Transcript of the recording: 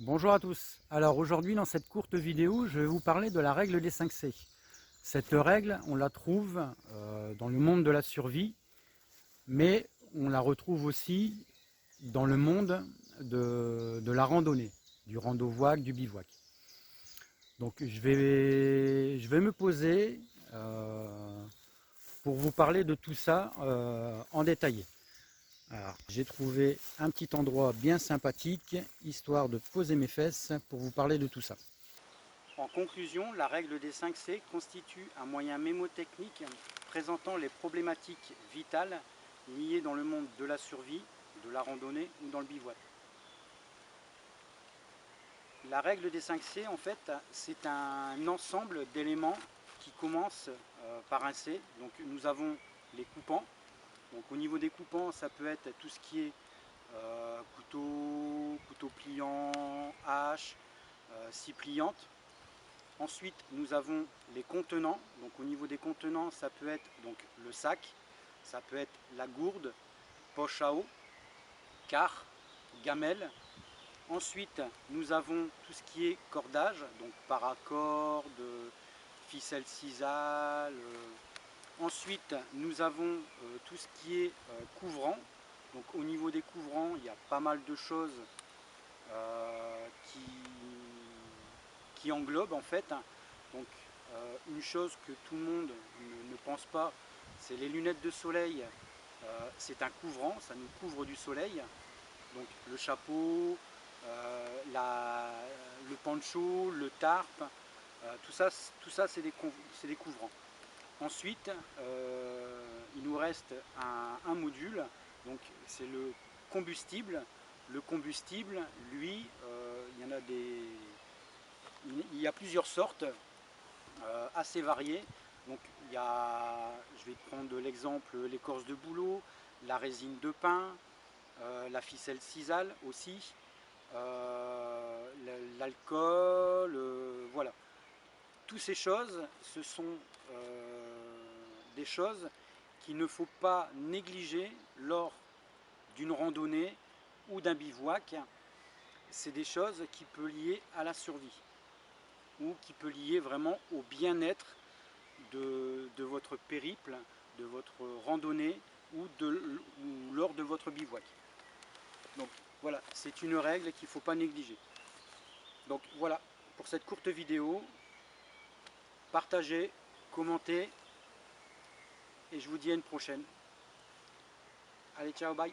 Bonjour à tous. Alors aujourd'hui dans cette courte vidéo, je vais vous parler de la règle des 5 C. Cette règle, on la trouve dans le monde de la survie, mais on la retrouve aussi dans le monde de la randonnée, du rando-voile, du bivouac. Donc je vais me poser pour vous parler de tout ça en détaillé. Alors, j'ai trouvé un petit endroit bien sympathique, histoire de poser mes fesses pour vous parler de tout ça. En conclusion, la règle des 5 C constitue un moyen mémotechnique présentant les problématiques vitales liées dans le monde de la survie, de la randonnée ou dans le bivouac. La règle des 5 C, en fait, c'est un ensemble d'éléments qui commencent par un C. Donc nous avons les coupants. Donc au niveau des coupants, ça peut être tout ce qui est couteau pliant, hache, scie pliante. Ensuite, nous avons les contenants. Donc au niveau des contenants, ça peut être donc le sac, ça peut être la gourde, poche à eau, quart, gamelle. Ensuite, nous avons tout ce qui est cordage, donc paracorde, ficelle sisal. Ensuite, nous avons tout ce qui est couvrant. Donc au niveau des couvrants, il y a pas mal de choses qui englobent en fait. Donc une chose que tout le monde ne pense pas, c'est les lunettes de soleil. C'est un couvrant, ça nous couvre du soleil. Donc le chapeau, le poncho, le tarp, tout ça c'est des couvrants. Ensuite, il nous reste un module, donc c'est le combustible. Le combustible, lui, il y a plusieurs sortes assez variées. Donc je vais prendre l'exemple l'écorce de bouleau, la résine de pin, la ficelle sisal aussi, l'alcool, voilà. Toutes ces choses, ce sont des choses qu'il ne faut pas négliger lors d'une randonnée ou d'un bivouac. C'est des choses qui peuvent lier à la survie ou qui peuvent lier vraiment au bien-être de votre périple, de votre randonnée ou lors de votre bivouac. Donc voilà, c'est une règle qu'il ne faut pas négliger. Donc voilà, pour cette courte vidéo, partagez, commentez et je vous dis à une prochaine. Allez, ciao, bye.